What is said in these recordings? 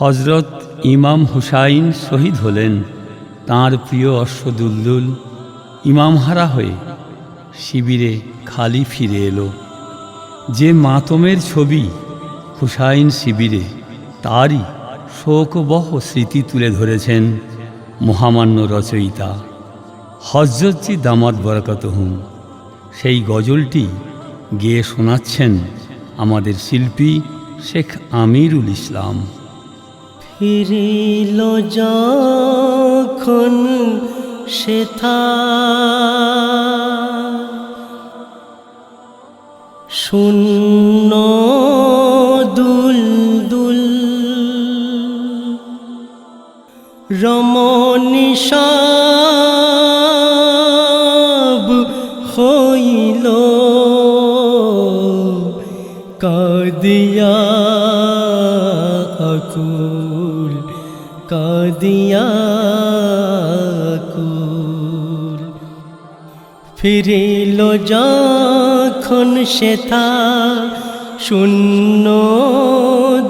হজরত ইমাম হুসাইন শহীদ হলেন। তাঁর প্রিয় অশ্ব দুলদুল ইমামহারা হয়ে শিবিরে খালি ফিরে এলো। যে মাতমের ছবি হুসাইন শিবিরে, তারই শোকবহ স্মৃতি তুলে ধরেছেন মহামান্য রচয়িতা হযরতজি দামাত বরকতহুম। সেই গজলটি গেয়ে শোনাচ্ছেন আমাদের শিল্পী শেখ আমিরুল ইসলাম। ফিরিল যখন সেথা শূন্য দুলদুল রমণী সব হইল কাঁদিয়া আকুল, কাঁদিয়া আকুল। ফিরিল যখন সেথা শূন্য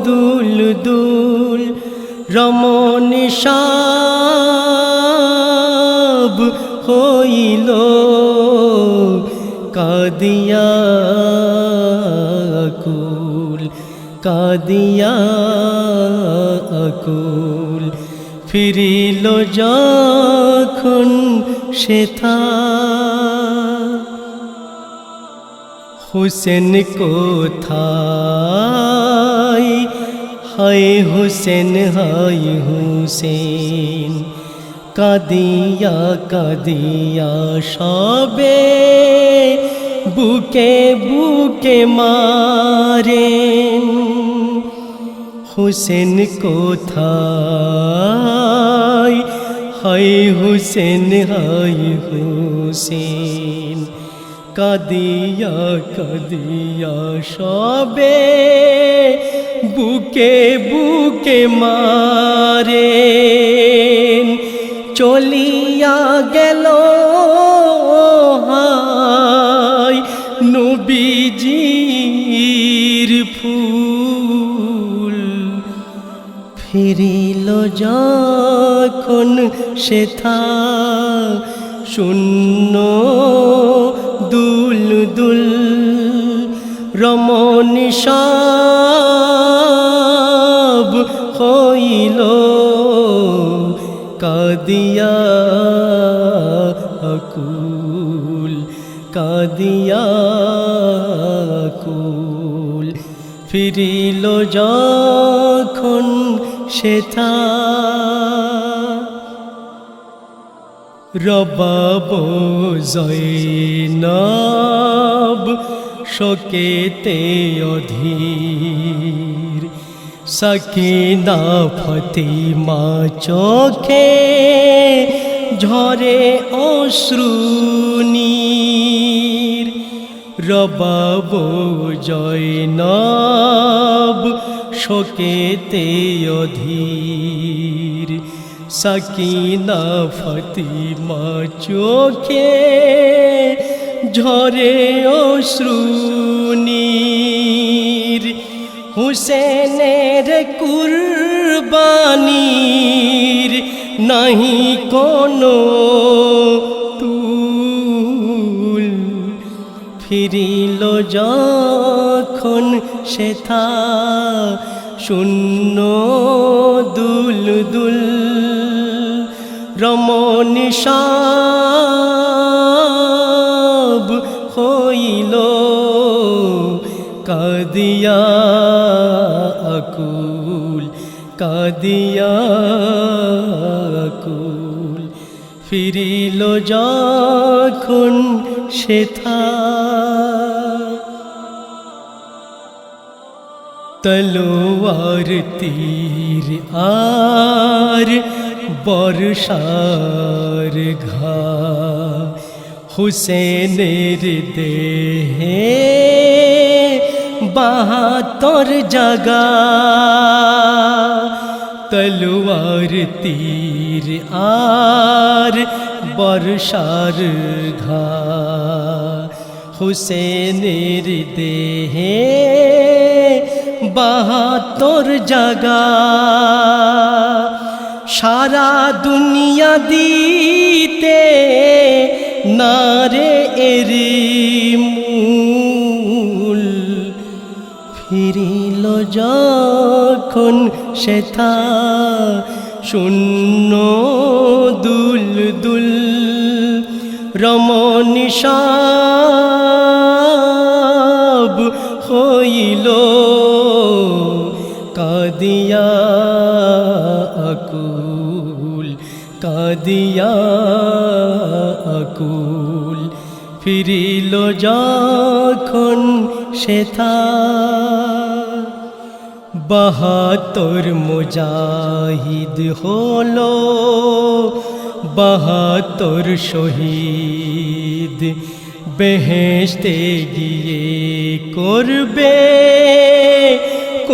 দুলদুল রমণী সব হইল কাঁদিয়া আকুল, কাঁদিয়া আকুল। ফিরিল যখন সেথা হুসেন কোথায়, হায় হুসেন হায় হুসেন। কাঁদিয়া কাঁদিয়া সবে বুকে বুকে মারেন। হুসেন কোথায়, হায় হুসেন হায় হুসেন। কাঁদিয়া কাঁদিয়া সবে বুকে বুকে মারেন। চলিয়া গেল হায় নবীজির ফুল। ফিরিল যখন সেথা শূন্য দুলদুল রমণী সব হইল কাঁদিয়া আকুল, কাঁদিয়া আকুল। ফিরিল যখন সেথা রবাব জয়নব শোকেতে অধীর। সাকিনা ফাতিমা চোখে ঝরে অশ্রুনীর। রবাব জয়নব শোকেতে অধীর। সাকিনা ফাতিমা চোখে ঝরে অশ্রুনীর। হুসেনের কুরবানির নাহি কোনো তুল। ফিরিল যখন সেথা শূন্য দুলদুল রমণী সব হইল কাঁদিয়া আকুল, কাঁদিয়া আকুল। ফিরিল যখন সেথা তলোয়ার তীর আর বর্ষার ঘা হুসেনের দেহে 72 জাগা। তলোয়ার তীর আর বর্ষার ঘা হুসেনের দেহে 72 জাগা। সারা দুনিয়া দিতে নারে এরি মূল ফিরিল যখন সেথা শূন্য দুল দুল রমণী সব হইল কাদিয়া আকুল কাদিয়া আকুল ফিরিল যখন সেথা 72 মুজাহিদ হলো 72 শহীদ বেহেশতে গিয়ে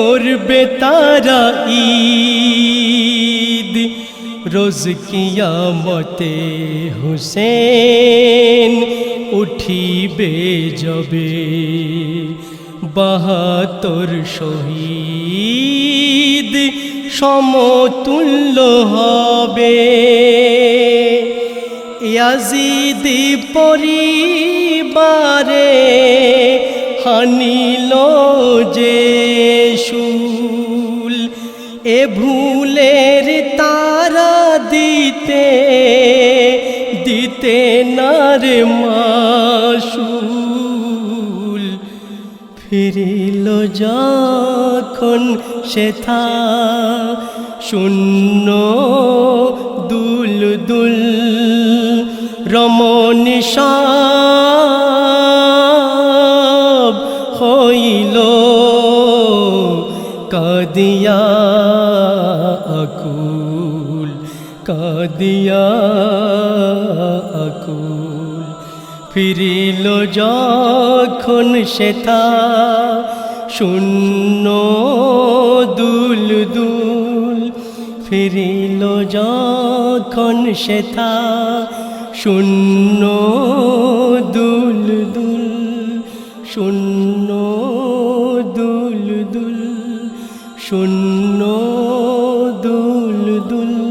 করবে তারা ঈদ রোজ কিয়ামতে হুসেন উঠিবে যবে 72 শহীদ সমতুল্য হবে ইয়াজিদি পরিবারে হানিল যে শুল এ ভুলের তারা দিতে নার মাসুল ফিরিল যখন সেথা শূন্য দুল দুল রমণী সব হইল কাদিয়া আকুল কাদিয়া আকুল ফিরিল যখন সেথা শূন্য দুল দুল ফিরিল যখন সেথা শূন্য দুল দুল শূন্য দুল দুল শূন্য দুল দুল